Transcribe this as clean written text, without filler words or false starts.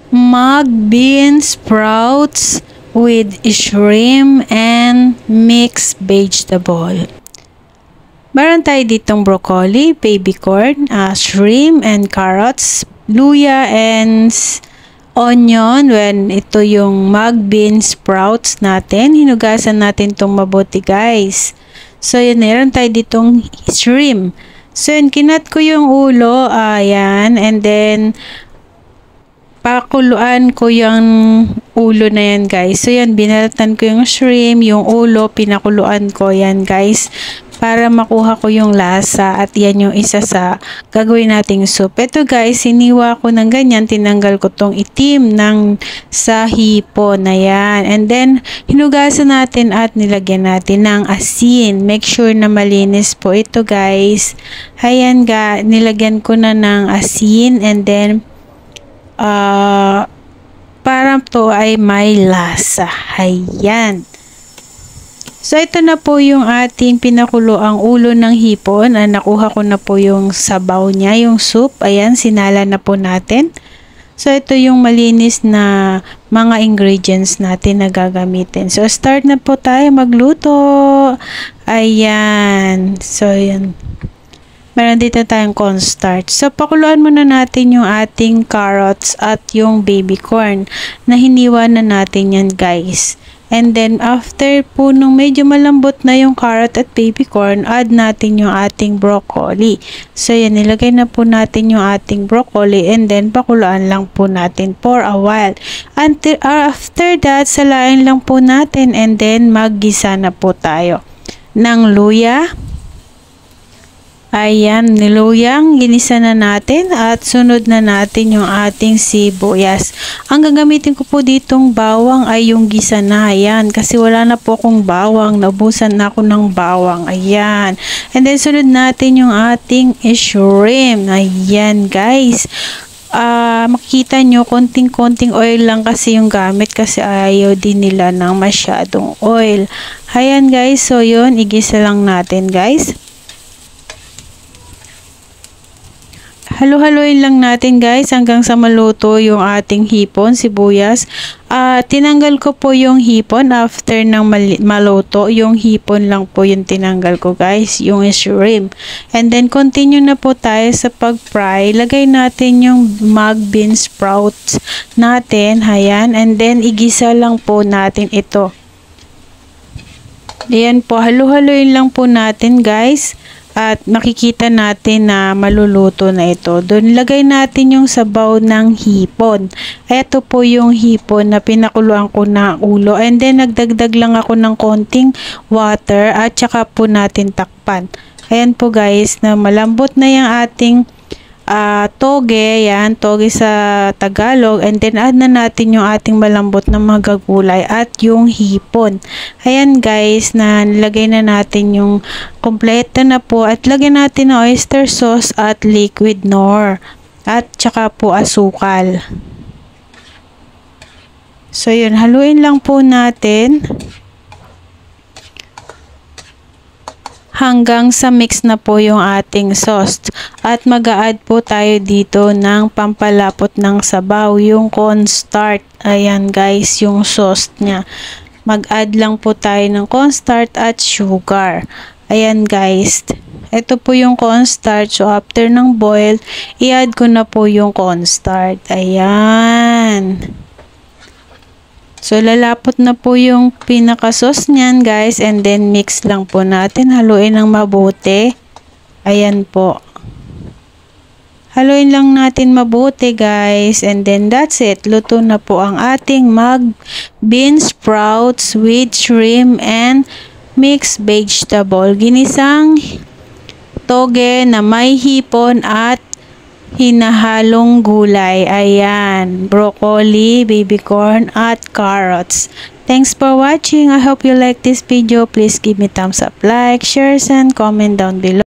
mung bean sprouts with shrimp and mixed vegetable. Meron tayo ditong broccoli, baby corn, shrimp and carrots, luya and onion. When ito yung mung bean sprouts natin, hinugasan natin itong mabuti guys. So yun, meron tayo ditong shrimp. So yun, kinat ko yung ulo, ayan, and then pakuluan ko yung ulo na yan guys. So yan, binalatan ko yung shrimp, yung ulo, pinakuluan ko yan guys, para makuha ko yung lasa, at yan yung isa sa gagawin nating soup. Ito guys, siniwa ko ng ganyan, tinanggal ko tong itim ng sa hipon na yan, and then hinugasan natin at nilagyan natin ng asin. Make sure na malinis po ito guys. Ayan ga, nilagyan ko na ng asin, and then para to ay may lasa. Ayan. So, ito na po yung ating pinakulo ang ulo ng hipon. Nakuha ko na po yung sabaw niya, yung soup. Ayan, sinala na po natin. So, ito yung malinis na mga ingredients natin na gagamitin. So, start na po tayo magluto. Ayan. So, yan. Meron dito tayong cornstarch. So, pakuluan muna natin yung ating carrots at yung baby corn na hiniwa na natin yan guys. And then, after po nung medyo malambot na yung carrot at baby corn, add natin yung ating broccoli. So, yan, nilagay na po natin yung ating broccoli, and then, pakuluan lang po natin for a while. After that, salain lang po natin, and then, maggisa na po tayo ng luya. Ayan, niluyang, ginisa na natin, at sunod na natin yung ating sibuyas. Ang gagamitin ko po ditong bawang ay yung gisa na, ayan, kasi wala na po akong bawang, naubusan na ako ng bawang, ayan. And then sunod natin yung ating shrimp, ayan guys. Makikita nyo, konting-konting oil lang kasi yung gamit, kasi ayaw din nila ng masyadong oil. Ayan guys, so yun, igisa lang natin guys. Halo-haloin lang natin guys hanggang sa maluto yung ating hipon, sibuyas. Tinanggal ko po yung hipon after ng maluto. Yung hipon lang po yung tinanggal ko guys, yung shrimp. And then continue na po tayo sa pag-fry. Lagay natin yung mung bean sprouts natin. Ayan. And then igisa lang po natin ito. Ayan po, halo-haloin lang po natin guys. At makikita natin na maluluto na ito. Doon lagay natin yung sabaw ng hipon. Ito po yung hipon na pinakuluan ko na ulo. And then nagdagdag lang ako ng konting water at saka po natin takpan. Ayan po guys, na malambot na yung ating toge. Yan, toge sa Tagalog. And then add na natin yung ating malambot na mga gulay at yung hipon. Ayan guys, na nilagay na natin yung kompleto na po, at lagyan natin ng oyster sauce at liquid nor at saka po asukal. So yun, haluin lang po natin hanggang sa mix na po yung ating sauce, at mag-a-add po tayo dito ng pampalapot ng sabaw, yung cornstarch. Ayan guys, yung sauce nya. Mag-add lang po tayo ng cornstarch at sugar. Ayan guys, ito po yung cornstarch. So after ng boil, i-add ko na po yung cornstarch. Ayan. So, lalapot na po yung pinaka-sauce niyan, guys. And then, mix lang po natin. Haluin ng mabuti. Ayan po. Haluin lang natin mabuti, guys. And then, that's it. Luto na po ang ating mung bean sprouts with shrimp and mixed vegetable. Ginisang toge na may hipon at hinahalong gulay. Ayan, broccoli, baby corn, at carrots. Thanks for watching. I hope you like this video. Please give me thumbs up, like, share, and comment down below.